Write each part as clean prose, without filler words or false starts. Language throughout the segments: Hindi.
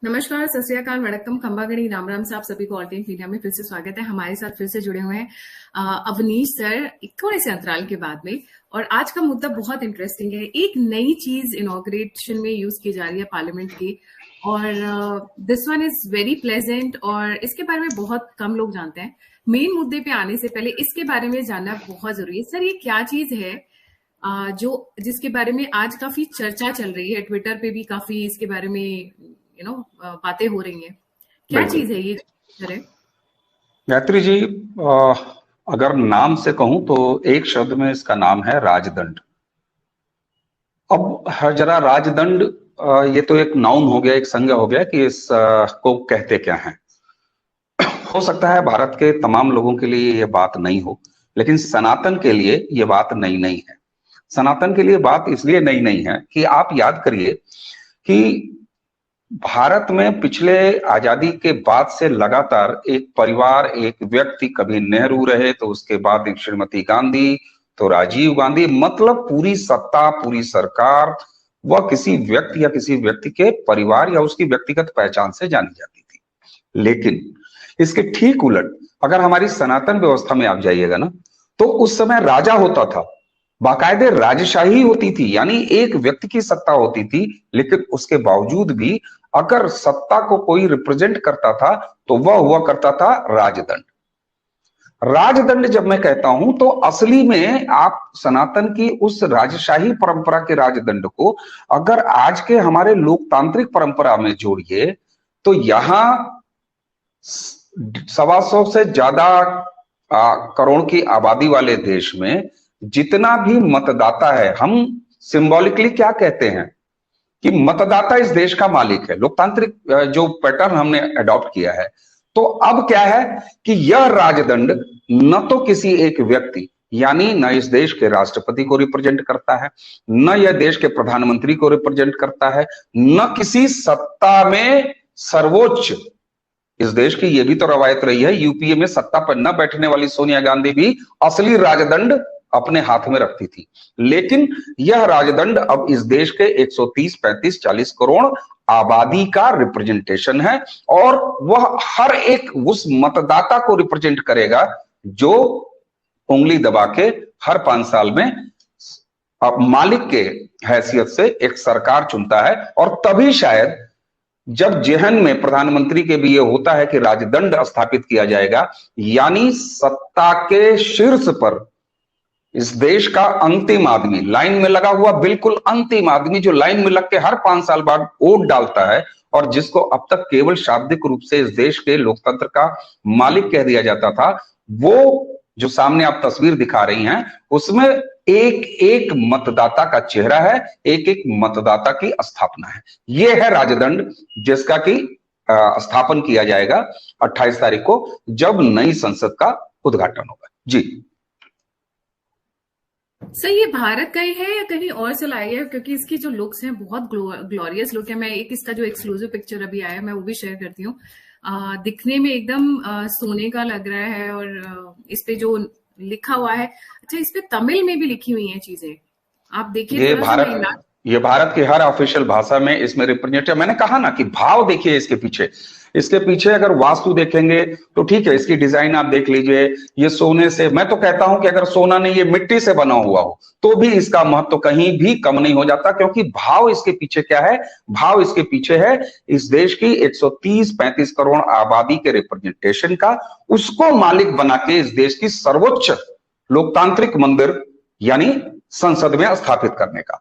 नमस्कार, सत श्री अकाल, वड़क्कम, खंबागणी, राम राम साहब सभी को ऑल टाइम मीडिया में फिर से स्वागत है। हमारे साथ फिर से जुड़े हुए हैं अवनीश सर एक थोड़े से अंतराल के बाद में। और आज का मुद्दा बहुत इंटरेस्टिंग है। एक नई चीज इनॉग्रेशन में यूज की जा रही है पार्लियामेंट की, और this one is very pleasant और इसके बारे में बहुत कम लोग जानते हैं। मेन मुद्दे पे आने से पहले इसके बारे में जानना बहुत जरूरी है। सर, ये क्या चीज है जो जिसके बारे में आज काफी चर्चा चल रही है, ट्विटर पे भी काफी इसके बारे में बातें हो रही हैं। क्या बिल्कुल चीज है ये? है गायत्री जी, अगर नाम से कहूं तो एक शब्द में इसका नाम है राजदंड। अब जरा राजदंड, ये तो एक नाउन हो गया, एक संज्ञा हो गया कि इस को कहते क्या है। हो सकता है भारत के तमाम लोगों के लिए ये बात नई हो, लेकिन सनातन के लिए ये बात नई नहीं है। सनातन के लिए बात इसलिए नई नहीं है कि आप याद करिए कि भारत में पिछले आजादी के बाद से लगातार एक परिवार, एक व्यक्ति, कभी नेहरू रहे तो उसके बाद एक श्रीमती गांधी, तो राजीव गांधी, मतलब पूरी सत्ता, पूरी सरकार वह किसी व्यक्ति या किसी व्यक्ति के परिवार या उसकी व्यक्तिगत पहचान से जानी जाती थी। लेकिन इसके ठीक उलट अगर हमारी सनातन व्यवस्था में आप जाइएगा ना, तो उस समय राजा होता था, बाकायदे राजशाही होती थी, यानी एक व्यक्ति की सत्ता होती थी। लेकिन उसके बावजूद भी अगर सत्ता को कोई रिप्रेजेंट करता था तो वह हुआ करता था राजदंड। राजदंड जब मैं कहता हूं तो असली में आप सनातन की उस राजशाही परंपरा के राजदंड को अगर आज के हमारे लोकतांत्रिक परंपरा में जोड़िए तो यहां 125 से ज्यादा करोड़ की आबादी वाले देश में जितना भी मतदाता है, हम सिंबॉलिकली क्या कहते हैं कि मतदाता इस देश का मालिक है। लोकतांत्रिक जो पैटर्न हमने अडॉप्ट किया है, तो अब क्या है कि यह राजदंड न तो किसी एक व्यक्ति यानी न इस देश के राष्ट्रपति को रिप्रेजेंट करता है, न यह देश के प्रधानमंत्री को रिप्रेजेंट करता है, न किसी सत्ता में सर्वोच्च, इस देश की यह भी तो रवायत रही है, यूपीए में सत्ता पर न बैठने वाली सोनिया गांधी भी असली राजदंड अपने हाथ में रखती थी। लेकिन यह राजदंड अब इस देश के 130, 35, 40 करोड़ आबादी का रिप्रेजेंटेशन है, और वह हर एक उस मतदाता को रिप्रेजेंट करेगा जो उंगली दबा के हर 5 साल में मालिक के हैसियत से एक सरकार चुनता है। और तभी शायद जब जेहन में प्रधानमंत्री के भी ये होता है कि राजदंड स्थापित किया जाएगा, यानी सत्ता के शीर्ष पर इस देश का अंतिम आदमी, लाइन में लगा हुआ बिल्कुल अंतिम आदमी, जो लाइन में लग के हर 5 साल बाद वोट डालता है और जिसको अब तक केवल शाब्दिक रूप से इस देश के लोकतंत्र का मालिक कह दिया जाता था, वो जो सामने आप तस्वीर दिखा रही हैं उसमें एक एक मतदाता का चेहरा है, एक एक मतदाता की स्थापना है। ये है राजदंड, जिसका की स्थापन किया जाएगा 28 तारीख को, जब नई संसद का उद्घाटन होगा। जी सर, ये भारत का ही है या कहीं और से लाया है? क्योंकि इसकी जो लुक्स हैं बहुत ग्लोरियस लुक है। मैं एक इसका जो एक्सक्लूसिव पिक्चर अभी आया है मैं वो भी शेयर करती हूँ। दिखने में एकदम सोने का लग रहा है, और इस पे जो लिखा हुआ है, अच्छा इस पे तमिल में भी लिखी हुई हैं चीजें, आप देखिए। ये भारत की हर ऑफिशियल भाषा में इसमें रिप्रेजेंटेटिव। मैंने कहा ना कि भाव देखिए इसके पीछे अगर वास्तु देखेंगे तो ठीक है, इसकी डिजाइन आप देख लीजिए, ये सोने से, मैं तो कहता हूं कि अगर सोना नहीं ये मिट्टी से बना हुआ हो तो भी इसका महत्व कहीं भी कम नहीं हो जाता, क्योंकि भाव इसके पीछे क्या है? भाव इसके पीछे है इस देश की 130-35 करोड़ आबादी के रिप्रेजेंटेशन का, उसको मालिक बना के इस देश की सर्वोच्च लोकतांत्रिक मंदिर यानी संसद में स्थापित करने का।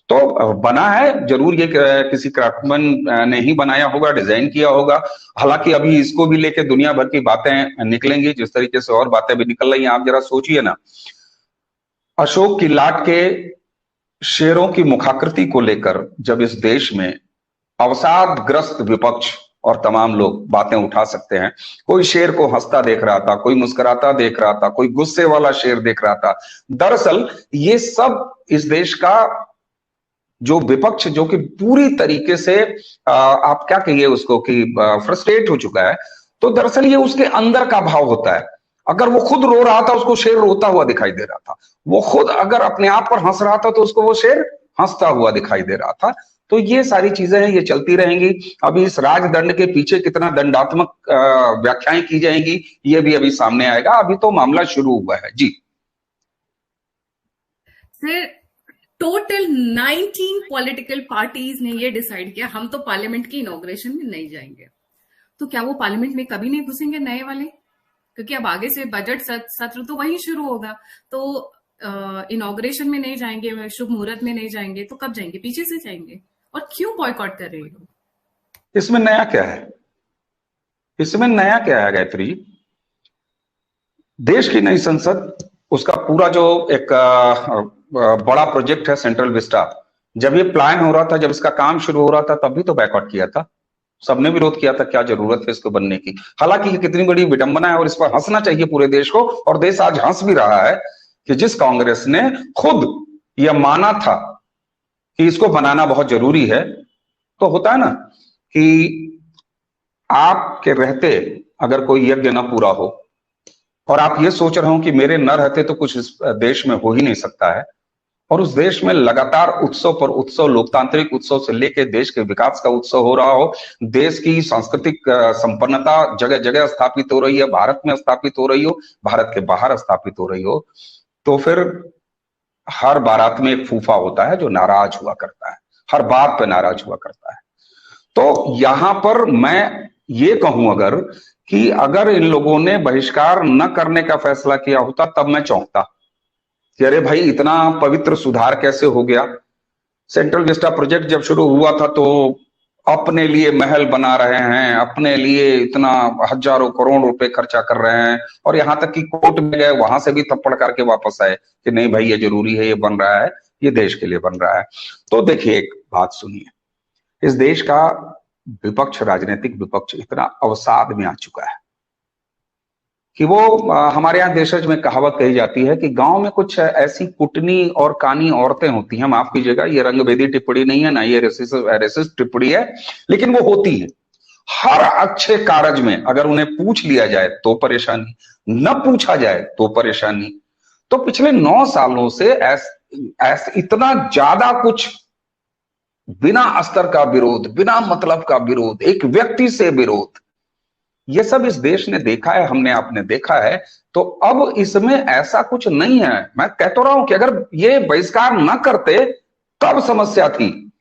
तो बना है जरूर, ये किसी क्राफ्टमैन ने ही बनाया होगा, डिजाइन किया होगा। हालांकि अभी इसको भी लेके दुनिया भर की बातें निकलेंगी, जिस तरीके से और बातें भी निकल रही हैं। आप जरा सोचिए ना, अशोक की लाट के शेरों की मुखाकृति को लेकर जब इस देश में अवसादग्रस्त विपक्ष और तमाम लोग बातें उठा सकते हैं, कोई शेर को हंसता देख रहा था, कोई मुस्कुराता देख रहा था, कोई गुस्से वाला शेर देख रहा था। दरअसल ये सब इस देश का जो विपक्ष, जो कि पूरी तरीके से आप क्या कहिए उसको कि फ्रस्ट्रेट हो चुका है, तो दरअसल ये उसके अंदर का भाव होता है। अगर वो खुद रो रहा था उसको शेर रोता हुआ दिखाई दे रहा था, वो खुद अगर अपने आप पर हंस रहा था तो उसको वो शेर हंसता हुआ दिखाई दे रहा था। तो ये सारी चीजें हैं, ये चलती रहेंगी। अभी इस राजदंड के पीछे कितना दंडात्मक व्याख्याएं की जाएंगी, ये भी अभी सामने आएगा। अभी तो मामला शुरू हुआ है जी। सर, टोटल 19 पॉलिटिकल पार्टीज ने ये डिसाइड किया हम तो पार्लियामेंट की इनॉग्रेशन में नहीं जाएंगे। तो क्या वो पार्लियामेंट में कभी नहीं घुसेंगे नए वाले? क्योंकि अब आगे से बजट सत्र तो वहीं शुरू होगा, तो इनॉग्रेशन में नहीं जाएंगे, शुभ मुहूर्त में नहीं जाएंगे, तो कब जाएंगे? पीछे से जाएंगे। और क्यों बॉयकॉट कर रहे हैं लोग? इसमें नया क्या है? इसमें नया क्या है गायत्री जी? देश की नई संसद, उसका पूरा जो एक बड़ा प्रोजेक्ट है सेंट्रल विस्टा, जब ये प्लान हो रहा था, जब इसका काम शुरू हो रहा था, तब भी तो बैकआउट किया था, सबने विरोध किया था। क्या जरूरत है इसको बनने की? हालांकि ये कितनी बड़ी विडंबना है और इस पर हंसना चाहिए पूरे देश को, और देश आज हंस भी रहा है कि जिस कांग्रेस ने खुद यह माना था कि इसको बनाना बहुत जरूरी है। तो होता है ना कि आपके रहते अगर कोई यज्ञ न पूरा हो और आप ये सोच रहे हो कि मेरे न रहते तो कुछ इस देश में हो ही नहीं सकता है, और उस देश में लगातार उत्सव पर उत्सव, लोकतांत्रिक उत्सव से लेकर देश के विकास का उत्सव हो रहा हो, देश की सांस्कृतिक संपन्नता जगह जगह स्थापित हो रही है, भारत में स्थापित हो रही हो, भारत के बाहर स्थापित हो रही हो, तो फिर हर बारात में एक फूफा होता है जो नाराज हुआ करता है, हर बात पे नाराज हुआ करता है। तो यहां पर मैं ये कहूं अगर कि अगर इन लोगों ने बहिष्कार न करने का फैसला किया होता, तब मैं चौंकता कि अरे भाई इतना पवित्र सुधार कैसे हो गया। सेंट्रल विस्टा प्रोजेक्ट जब शुरू हुआ था तो अपने लिए महल बना रहे हैं, अपने लिए इतना हजारों करोड़ रुपए खर्चा कर रहे हैं, और यहां तक कि कोर्ट में गए, वहां से भी थप्पड़ करके वापस आए कि नहीं भाई ये जरूरी है, ये बन रहा है, ये देश के लिए बन रहा है। तो देखिए एक बात सुनिए, इस देश का विपक्ष, राजनीतिक विपक्ष इतना अवसाद में आ चुका है कि वो हमारे यहाँ देशज में कहावत कही जाती है कि गांव में कुछ ऐसी कुटनी और कानी औरतें होती हैं, माफ कीजिएगा ये रंगभेदी टिप्पणी नहीं है, ना ये रेसिस्ट टिप्पणी है, लेकिन वो होती है। हर अच्छे कार्य में अगर उन्हें पूछ लिया जाए तो परेशानी, न पूछा जाए तो परेशानी। तो पिछले 9 सालों से इतना ज्यादा कुछ बिना अस्तर का विरोध, बिना मतलब का विरोध, एक व्यक्ति से विरोध, ये सब इस देश ने देखा है, हमने आपने देखा है। तो अब इसमें ऐसा कुछ नहीं है। मैं कह तो रहा हूं कि अगर ये बहिष्कार न करते तब समस्या थी,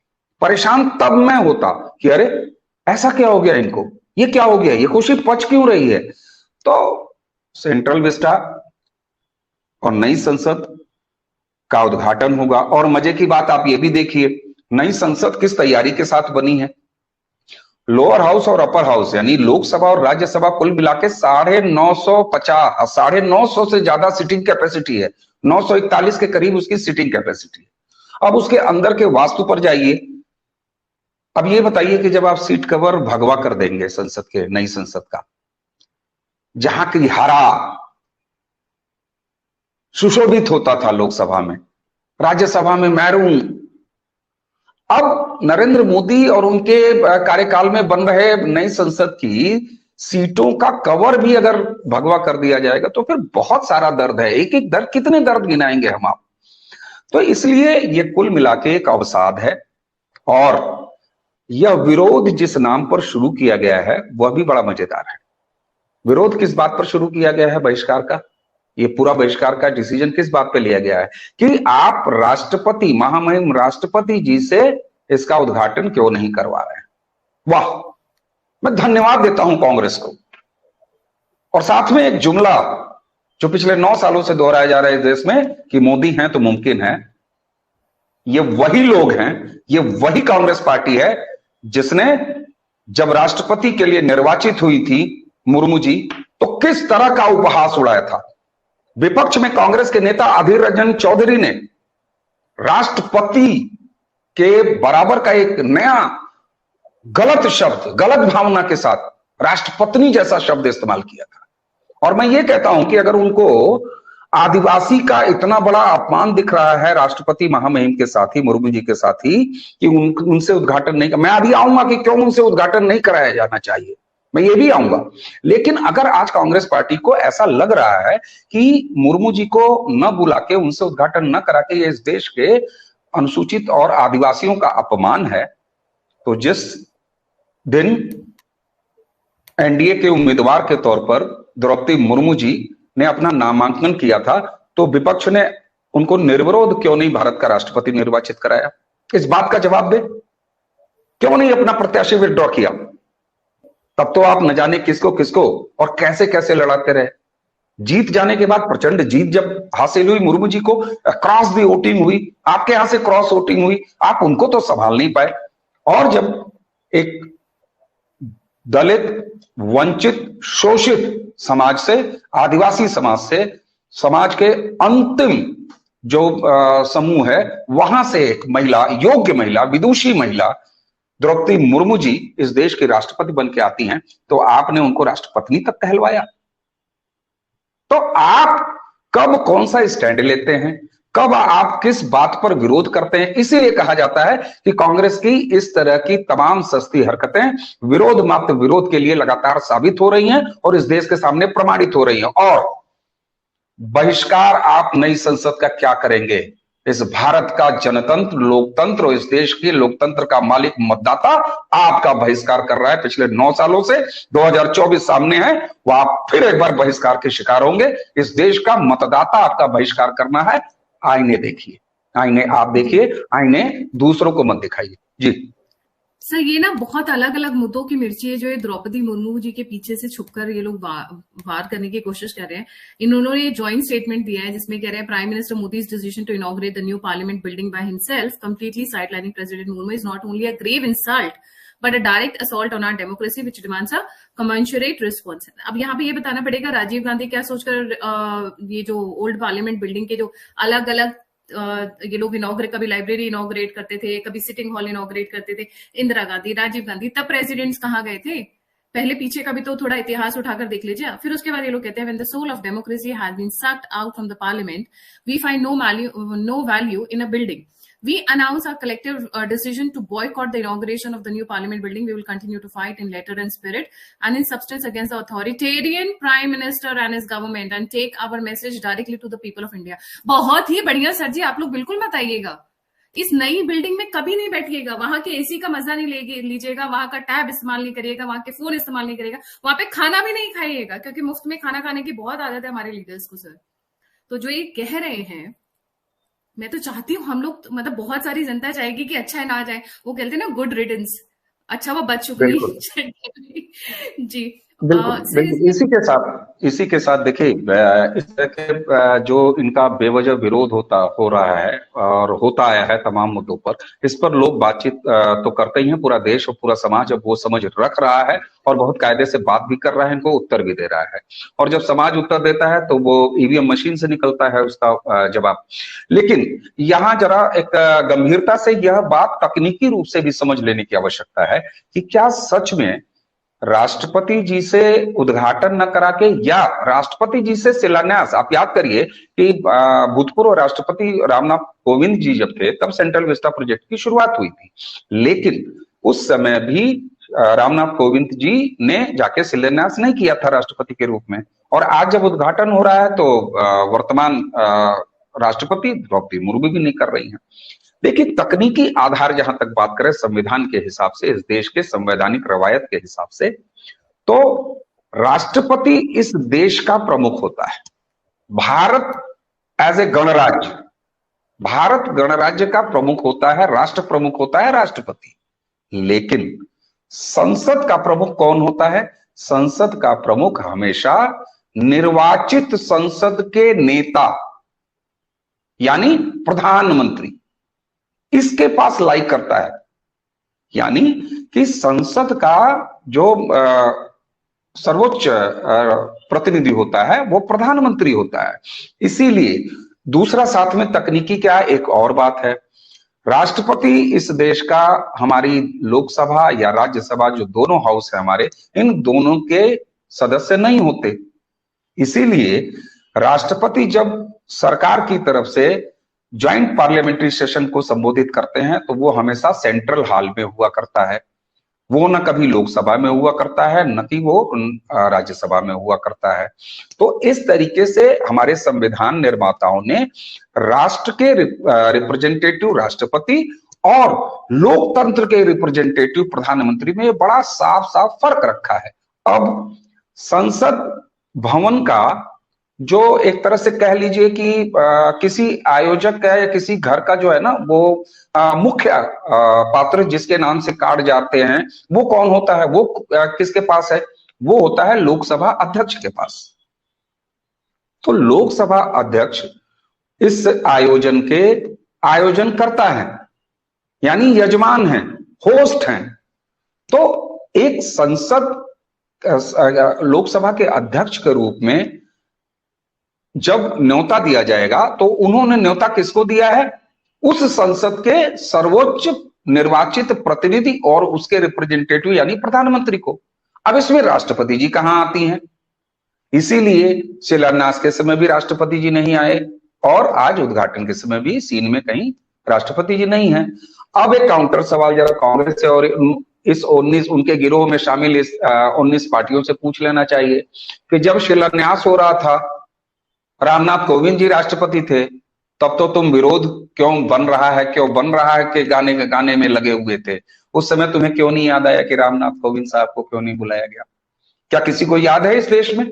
परेशान तब मैं होता कि अरे ऐसा क्या हो गया इनको, ये क्या हो गया, ये खुशी पच क्यों रही है। तो सेंट्रल विस्टा और नई संसद का उद्घाटन होगा, और मजे की बात आप ये भी देखिए नई संसद किस तैयारी के साथ बनी है। लोअर हाउस और अपर हाउस यानी लोकसभा और राज्यसभा कुल मिला के 950 से ज्यादा सीटिंग कैपेसिटी है, 941 के करीब उसकी सीटिंग कैपेसिटी है। अब उसके अंदर के वास्तु पर जाइए, अब ये बताइए कि जब आप सीट कवर भगवा कर देंगे संसद के, नई संसद का, जहां की हरा सुशोभित होता था लोकसभा में, राज्यसभा में मैरून, अब नरेंद्र मोदी और उनके कार्यकाल में बन रहे नई संसद की सीटों का कवर भी अगर भगवा कर दिया जाएगा तो फिर बहुत सारा दर्द है। एक एक दर्द, कितने दर्द गिनाएंगे हम आप। तो इसलिए ये कुल मिला के एक अवसाद है, और यह विरोध जिस नाम पर शुरू किया गया है वह भी बड़ा मजेदार है। विरोध किस बात पर शुरू किया गया है बहिष्कार का? ये पूरा बहिष्कार का डिसीजन किस बात पे लिया गया है कि आप राष्ट्रपति, महामहिम राष्ट्रपति जी से इसका उद्घाटन क्यों नहीं करवा रहे हैं। वाह, मैं धन्यवाद देता हूं कांग्रेस को। और साथ में एक जुमला जो पिछले 9 सालों से दोहराया जा रहा है इस देश में कि मोदी हैं तो मुमकिन है, ये वही लोग हैं, ये वही कांग्रेस पार्टी है जिसने जब राष्ट्रपति के लिए निर्वाचित हुई थी मुर्मू जी, तो किस तरह का उपहास उड़ाया था। विपक्ष में कांग्रेस के नेता अधीर रंजन चौधरी ने राष्ट्रपति के बराबर का एक नया गलत शब्द, गलत भावना के साथ राष्ट्रपत्नी जैसा शब्द इस्तेमाल किया था। और मैं ये कहता हूं कि अगर उनको आदिवासी का इतना बड़ा अपमान दिख रहा है राष्ट्रपति महामहिम के साथ ही, मुर्मू जी के साथ ही, कि उनसे उद्घाटन नहीं, मैं अभी आऊंगा कि क्यों उनसे उद्घाटन नहीं कराया जाना चाहिए, मैं ये भी आऊंगा। लेकिन अगर आज कांग्रेस पार्टी को ऐसा लग रहा है कि मुर्मू जी को न बुला के, उनसे उद्घाटन न करा के ये इस देश के अनुसूचित और आदिवासियों का अपमान है, तो जिस दिन एनडीए के उम्मीदवार के तौर पर द्रौपदी मुर्मू जी ने अपना नामांकन किया था, तो विपक्ष ने उनको निर्विरोध क्यों नहीं भारत का राष्ट्रपति निर्वाचित कराया? इस बात का जवाब दे, क्यों नहीं अपना प्रत्याशी विथड्रॉ किया? तब तो आप न जाने किसको किसको और कैसे कैसे लड़ाते रहे। जीत जाने के बाद, प्रचंड जीत जब हासिल हुई मुर्मू जी को, क्रॉस दी वोटिंग हुई, आपके यहां से क्रॉस वोटिंग हुई, आप उनको तो संभाल नहीं पाए। और जब एक दलित, वंचित, शोषित समाज से, आदिवासी समाज से, समाज के अंतिम जो समूह है, वहां से एक महिला, योग्य महिला, विदुषी महिला द्रौपदी मुर्मू जी इस देश की राष्ट्रपति बन के आती हैं, तो आपने उनको राष्ट्रपत्नी तक कहलवाया। तो आप कब कौन सा स्टैंड लेते हैं, कब आप किस बात पर विरोध करते हैं? इसीलिए कहा जाता है कि कांग्रेस की इस तरह की तमाम सस्ती हरकतें विरोध मात्र विरोध के लिए लगातार साबित हो रही हैं और इस देश के सामने प्रमाणित हो रही हैं। और बहिष्कार आप नई संसद का क्या करेंगे? इस भारत का जनतंत्र, लोकतंत्र और इस देश के लोकतंत्र का मालिक मतदाता आपका बहिष्कार कर रहा है पिछले 9 सालों से। 2024 सामने है, वो आप फिर एक बार बहिष्कार के शिकार होंगे। इस देश का मतदाता आपका बहिष्कार करना है। आईने देखिए, आईने आप देखिए, आईने दूसरों को मत दिखाइए। जी सर, ये ना बहुत अलग अलग मुद्दों की मिर्ची है जो ये द्रौपदी मुर्मू जी के पीछे से छुपकर ये लोग वार करने की कोशिश कर रहे हैं। इन्होंने ये जॉइंट स्टेटमेंट दिया है जिसमें कह रहे हैं prime minister Modi's decision to inaugurate the new parliament building by himself completely sidelining president Murmu is not only a grave insult but a direct assault on our democracy which demands a commensurate response. अब यहाँ पे ये बताना पड़ेगा राजीव गांधी क्या सोचकर ये जो ओल्ड पार्लियामेंट बिल्डिंग के जो अलग अलग ये लोग इनॉग्रेट, कभी लाइब्रेरी इनॉग्रेट करते थे, कभी सिटिंग हॉल इनॉग्रेट करते थे, इंदिरा गांधी, राजीव गांधी, तब प्रेसिडेंट्स कहाँ गए थे? पहले पीछे का भी तो थोड़ा इतिहास उठाकर देख लीजिए। फिर उसके बाद ये लोग कहते हैं when the soul of democracy has been sucked out from the parliament, we find no value in a building. We announce our collective decision to boycott the inauguration of the new parliament building. We will continue to fight in letter and spirit and in substance against the authoritarian prime minister and his government and take our message directly to the people of India. बहुत ही बढ़िया सर जी, आप लोग बिल्कुल मत आइएगा। इस नई बिल्डिंग में कभी नहीं बैठिएगा, वहां के एसी का मजा नहीं लीजिएगा, वहां का टैब इस्तेमाल नहीं करिएगा, वहां के फोन इस्तेमाल नहीं करिएगा, वहां पे खाना भी नहीं खाइएगा, क्योंकि मुफ्त में खाना खाने की बहुत आदत है हमारे लीडर्स को सर। तो जो ये कह रहे हैं, मैं तो चाहती हूँ हम लोग, मतलब बहुत सारी जनता चाहेगी कि अच्छा है ना जाए, वो कहते हैं ना गुड रिडन्स, अच्छा वो बच चुकी जी। बिल्कुल इसी के साथ देखिए, इस तरह के जो इनका बेवजह विरोध हो रहा है और होता आया है तमाम मुद्दों पर, इस पर लोग बातचीत तो करते ही हैं। पूरा देश और पूरा समाज अब वो समझ रख रहा है और बहुत कायदे से बात भी कर रहा है, इनको उत्तर भी दे रहा है। और जब समाज उत्तर देता है तो वो ईवीएम मशीन से निकलता है उसका जवाब। लेकिन यहाँ जरा एक गंभीरता से यह बात तकनीकी रूप से भी समझ लेने की आवश्यकता है कि क्या सच में राष्ट्रपति जी से उद्घाटन न करा के या राष्ट्रपति जी से शिलान्यास, आप याद करिए कि भूतपूर्व राष्ट्रपति रामनाथ कोविंद जी जब थे तब सेंट्रल विस्टा प्रोजेक्ट की शुरुआत हुई थी, लेकिन उस समय भी रामनाथ कोविंद जी ने जाके शिलान्यास नहीं किया था राष्ट्रपति के रूप में। और आज जब उद्घाटन हो रहा है तो वर्तमान राष्ट्रपति द्रौपदी मुर्मू भी नहीं कर रही हैं। देखिए, तकनीकी आधार जहां तक बात करें संविधान के हिसाब से, इस देश के संवैधानिक रवायत के हिसाब से, तो राष्ट्रपति इस देश का प्रमुख होता है। भारत एज ए गणराज्य, भारत गणराज्य का प्रमुख होता है, राष्ट्र प्रमुख होता है राष्ट्रपति। लेकिन संसद का प्रमुख कौन होता है? संसद का प्रमुख हमेशा निर्वाचित संसद के नेता यानी प्रधानमंत्री, इसके पास लाई करता है। यानी कि संसद का जो सर्वोच्च प्रतिनिधि होता है वो प्रधानमंत्री होता है। इसीलिए दूसरा साथ में तकनीकी क्या एक और बात है, राष्ट्रपति इस देश का, हमारी लोकसभा या राज्यसभा जो दोनों हाउस है हमारे, इन दोनों के सदस्य नहीं होते। इसीलिए राष्ट्रपति जब सरकार की तरफ से ज्वाइंट पार्लियामेंट्री सेशन को संबोधित करते हैं तो वो हमेशा सेंट्रल हॉल में हुआ करता है, वो न कभी लोकसभा में हुआ करता है न कि वो राज्यसभा में हुआ करता है। तो इस तरीके से हमारे संविधान निर्माताओं ने राष्ट्र के रिप्रेजेंटेटिव राष्ट्रपति और लोकतंत्र के रिप्रेजेंटेटिव प्रधानमंत्री में ये बड़ा साफ साफ फर्क रखा है। अब संसद भवन का जो एक तरह से कह लीजिए कि किसी आयोजक का या किसी घर का जो है ना वो मुख्य पात्र जिसके नाम से कार्ड जाते हैं वो कौन होता है, वो किसके पास है, वो होता है लोकसभा अध्यक्ष के पास। तो लोकसभा अध्यक्ष इस आयोजन के आयोजन करता है, यानी यजमान है, होस्ट हैं। तो एक संसद लोकसभा के अध्यक्ष के रूप में जब न्योता दिया जाएगा तो उन्होंने न्योता किसको दिया है, उस संसद के सर्वोच्च निर्वाचित प्रतिनिधि और उसके रिप्रेजेंटेटिव यानी प्रधानमंत्री को। अब इसमें राष्ट्रपति जी कहां आती हैं, इसीलिए शिलान्यास के समय भी राष्ट्रपति जी नहीं आए और आज उद्घाटन के समय भी सीन में कहीं राष्ट्रपति जी नहीं है। अब एक काउंटर सवाल जरा कांग्रेस से और इस 19 उनके गिरोह में शामिल इस 19 पार्टियों से पूछ लेना चाहिए कि जब शिलान्यास हो रहा था, रामनाथ कोविंद जी राष्ट्रपति थे, तब तो तुम विरोध क्यों बन रहा है कि गाने में लगे हुए थे। उस समय तुम्हें क्यों नहीं याद आया कि रामनाथ कोविंद साहब को क्यों नहीं बुलाया गया? क्या किसी को याद है इस देश में?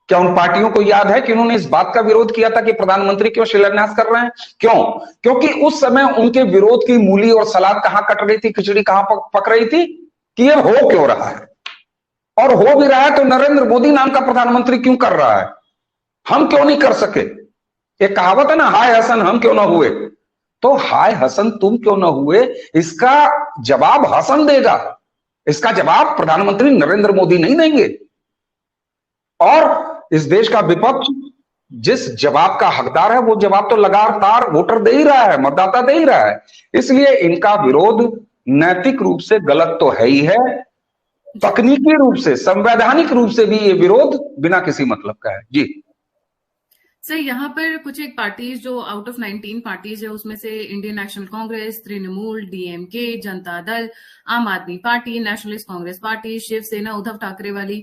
क्या उन पार्टियों को याद है कि उन्होंने इस बात का विरोध किया था कि प्रधानमंत्री क्यों शिलान्यास कर रहे हैं? क्यों? क्योंकि उस समय उनके विरोध की मूली और सलाद कहां कट रही थी, खिचड़ी कहां पक रही थी कि ये हो क्यों रहा है, और हो भी रहा है तो नरेंद्र मोदी नाम का प्रधानमंत्री क्यों कर रहा है, हम क्यों नहीं कर सके। एक कहावत है ना, हाय हसन हम क्यों ना हुए। तो हाय हसन तुम क्यों ना हुए, इसका जवाब हसन देगा, इसका जवाब प्रधानमंत्री नरेंद्र मोदी नहीं देंगे। और इस देश का विपक्ष जिस जवाब का हकदार है वो जवाब तो लगातार वोटर दे ही रहा है, मतदाता दे ही रहा है। इसलिए इनका विरोध नैतिक रूप से गलत तो है ही है, तकनीकी रूप से, संवैधानिक रूप से भी ये विरोध बिना किसी मतलब का है। जी सर, यहाँ पर कुछ एक पार्टीज जो आउट ऑफ 19 पार्टीज है उसमें से Indian National Congress, Trinamool, DMK, Janata Dal, Aam Aadmi Party, Nationalist Congress Party, Shiv Sena Uddhav Thackeray वाली,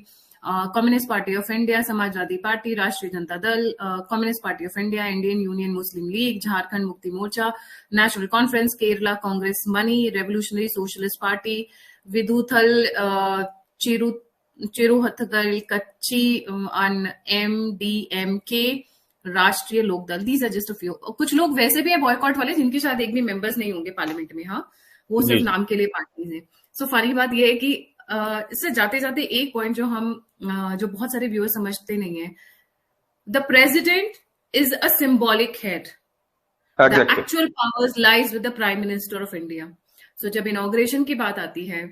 Communist Party of India, Samajwadi Party, Rashtriya Janata Dal, Communist Party of India, Indian Union Muslim League, Jharkhand Mukti Morcha, National Conference, Kerala Congress Mani, Revolutionary Socialist Party, Viduthalai Chiruthaigal Katchi, MDMK, Rashtriya Lok Dal. These are just a few. कुछ लोग वैसे भी है बॉयकॉट वाले जिनके शायद एक भी मेंबर्स नहीं होंगे पार्लियामेंट में, हाँ, वो सिर्फ नाम के लिए पार्टीज है। सो फनी बात यह है कि इससे जाते जाते एक पॉइंट जो बहुत सारे व्यूअर्स समझते नहीं है, the president is a symbolic head, the actual powers lies with the prime minister of India. So जब इनॉग्रेशन की बात आती है,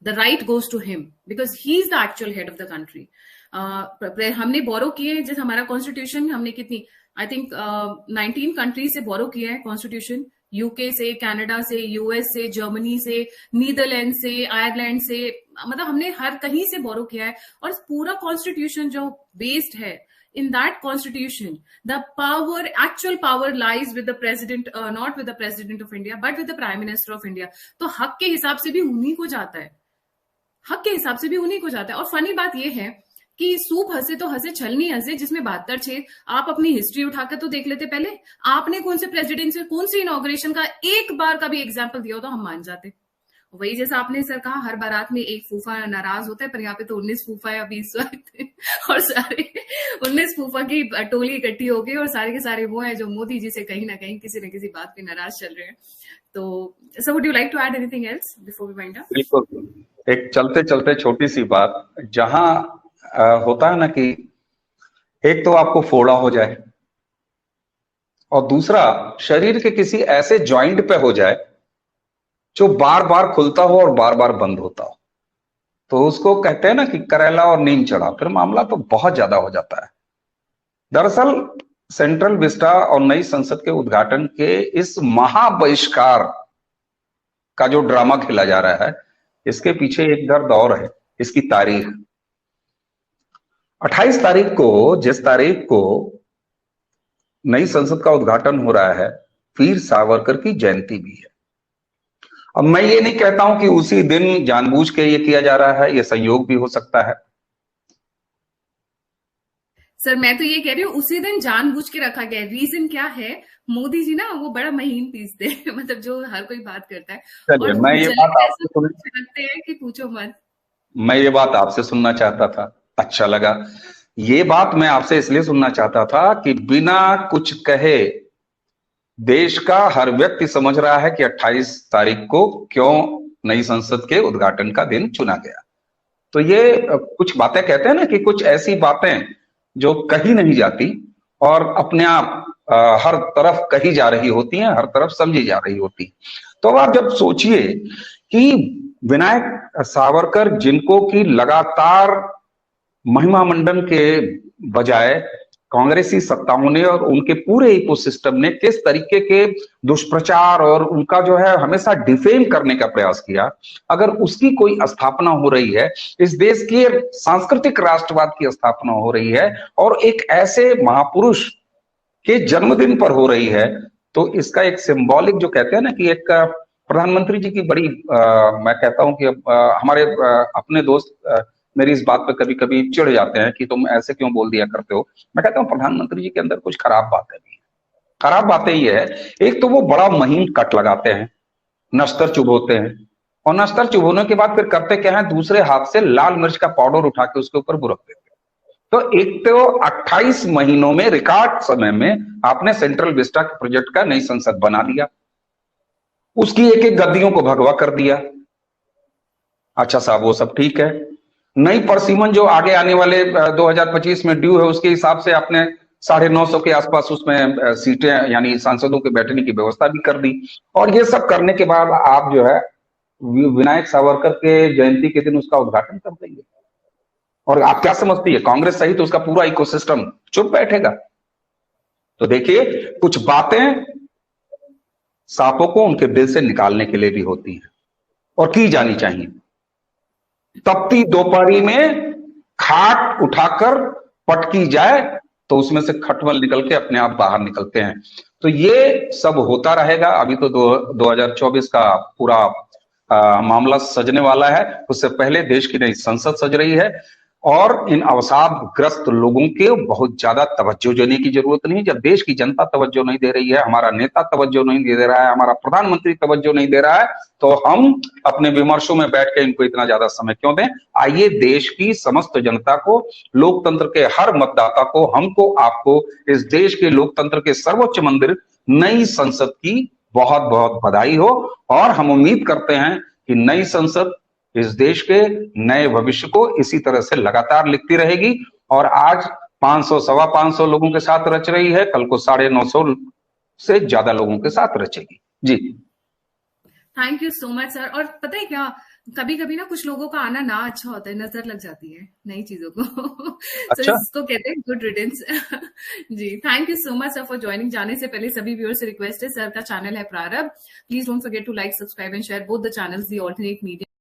the right goes to him because he is the actual head of the country. हमने बोरो किए, जैसे हमारा कॉन्स्टिट्यूशन हमने कितनी, आई थिंक 19 कंट्रीज से बोरो किया है कॉन्स्टिट्यूशन, यूके से, कनाडा से, यूएस से, जर्मनी से, नीदरलैंड से, आयरलैंड से, मतलब हमने हर कहीं से बोरो किया है। और पूरा कॉन्स्टिट्यूशन जो बेस्ड है in that constitution, the actual power lies with the president, not with the president of India but with the prime minister of India। तो हक के हिसाब से भी उन्हीं को जाता है, हक के हिसाब से भी उन्हीं को जाता है। और फनी बात यह है कि सूप हंसे तो हंसे छलनी हंसे, जिसमें 72 छेद। आप अपनी हिस्ट्री उठाकर तो देख लेते पहले, आपने कौन से प्रेसिडेंट से कौन सी इनॉग्रेशन का एक बार का भी एग्जाम्पल दिया हो तो हम मान जाते। वही जैसा आपने सर कहा, हर बारात में एक फूफा नाराज होता है, पर यहाँ पे तो 19 फूफा या 20 और सारे 19 फूफा की टोली इकट्ठी हो गई और सारे के सारे वो है जो मोदी जी से कहीं ना कहीं किसी न किसी बात पे नाराज चल रहे हैं। तो sir, would you like to add anything else before we wind up? बिल्कुल, एक चलते चलते छोटी सी बात, जहां होता है ना कि एक तो आपको फोड़ा हो जाए और दूसरा शरीर के किसी ऐसे जॉइंट पे हो जाए जो बार बार खुलता हो और बार बार बंद होता हो, तो उसको कहते हैं ना कि करेला और नीम चढ़ा, फिर मामला तो बहुत ज्यादा हो जाता है। दरअसल सेंट्रल विस्टा और नई संसद के उद्घाटन के इस महाबहिष्कार का जो ड्रामा खेला जा रहा है, इसके पीछे एक दर्द और है, इसकी तारीख। 28 तारीख को, जिस तारीख को नई संसद का उद्घाटन हो रहा है, वीर सावरकर की जयंती भी है। अब मैं ये नहीं कहता हूं कि उसी दिन जानबूझ के ये किया जा रहा है, ये संयोग भी हो सकता है। सर मैं तो ये कह रही हूँ उसी दिन जानबूझ के रखा गया है। रीजन क्या है, मोदी जी ना वो बड़ा महीन पीसते हैं मतलब जो हर कोई बात करता है, चलिए, और मैं ये बात जलेबी ऐसा आपसे सुन कुछ रखते हैं कि पूछो मत। मैं ये बात आपसे सुनना चाहता था, अच्छा लगा। ये बात मैं आपसे इसलिए सुनना चाहता था कि बिना कुछ कहे देश का हर व्यक्ति समझ रहा है कि 28 तारीख को क्यों नई संसद के उद्घाटन का दिन चुना गया। तो ये कुछ बातें कहते हैं ना कि कुछ ऐसी बातें जो कही नहीं जाती और अपने आप हर तरफ कही जा रही होती हैं, हर तरफ समझी जा रही होती। तो अब आप जब सोचिए कि विनायक सावरकर, जिनको कि लगातार महिमा मंडन के बजाय कांग्रेसी सत्ताओं ने और उनके पूरे इकोसिस्टम ने किस तरीके के दुष्प्रचार और उनका जो है हमेशा डिफेम करने का प्रयास किया, अगर उसकी कोई स्थापना हो रही है, इस देश के सांस्कृतिक राष्ट्रवाद की स्थापना हो रही है और एक ऐसे महापुरुष के जन्मदिन पर हो रही है, तो इसका एक सिंबॉलिक जो कहते हैं ना कि एक प्रधानमंत्री जी की बड़ी मैं कहता हूं कि हमारे अपने दोस्त मेरी इस बात पे कभी कभी चिढ़ जाते हैं कि तुम ऐसे क्यों बोल दिया करते हो। मैं कहता हूं प्रधानमंत्री जी के अंदर कुछ खराब बातें नहीं है। खराब बातें ये है, एक तो वो बड़ा महीन कट लगाते हैं, नश्तर चुभोते हैं, और नश्तर चुभोने के बाद फिर करते क्या है, दूसरे हाथ से लाल मिर्च का पाउडर उठा के उसके ऊपर बुरक देते हैं। तो एक तो 28 महीनों में, रिकॉर्ड समय में आपने सेंट्रल विस्टा के प्रोजेक्ट का नई संसद बना दिया, उसकी एक एक गद्दियों को भगवा कर दिया। अच्छा साहब, वो सब ठीक है। नई परसीमन जो आगे आने वाले 2025 में ड्यू है, उसके हिसाब से आपने 950 के आसपास उसमें सीटें यानी सांसदों के बैठने की व्यवस्था भी कर दी। और ये सब करने के बाद आप जो है विनायक सावरकर के जयंती के दिन उसका उद्घाटन कर देंगे। और आप क्या समझती है, कांग्रेस सहित तो उसका पूरा इकोसिस्टम चुप बैठेगा? तो देखिए, कुछ बातें सांपों को उनके बिल से निकालने के लिए भी होती हैं और की जानी चाहिए। तपती दोपहरी में खाट उठाकर पटकी जाए तो उसमें से खटमल निकल के अपने आप बाहर निकलते हैं। तो ये सब होता रहेगा। अभी तो 2024 का पूरा मामला सजने वाला है, उससे पहले देश की नई संसद सज रही है और इन अवसादग्रस्त लोगों के बहुत ज्यादा तवज्जो देने की जरूरत नहीं। जब देश की जनता तवज्जो नहीं दे रही है, हमारा नेता तवज्जो नहीं दे रहा है, हमारा प्रधानमंत्री तवज्जो नहीं दे रहा है, तो हम अपने विमर्शों में बैठ के इनको इतना ज्यादा समय क्यों दें? आइए देश की समस्त जनता को, लोकतंत्र के हर मतदाता को, हमको, आपको, इस देश के लोकतंत्र के सर्वोच्च मंदिर नई संसद की बहुत बहुत बधाई हो। और हम उम्मीद करते हैं कि नई संसद इस देश के नए भविष्य को इसी तरह से लगातार लिखती रहेगी। और आज 500 सवा 500 लोगों के साथ रच रही है, कल को 950 से ज्यादा लोगों के साथ रचेगी। जी thank you so much sir. और पता है क्या, कभी कभी ना कुछ लोगों का आना ना अच्छा होता है, नजर लग जाती है नई चीजों को तो अच्छा, इसको कहते हैं गुड रिडल्स जी thank you so much sir for joining. जाने से पहले सभी व्यूअर्स से रिक्वेस्ट है, सर का चैनल है Prarambh, please don't forget to like, subscribe and share both the channels, the alternate media.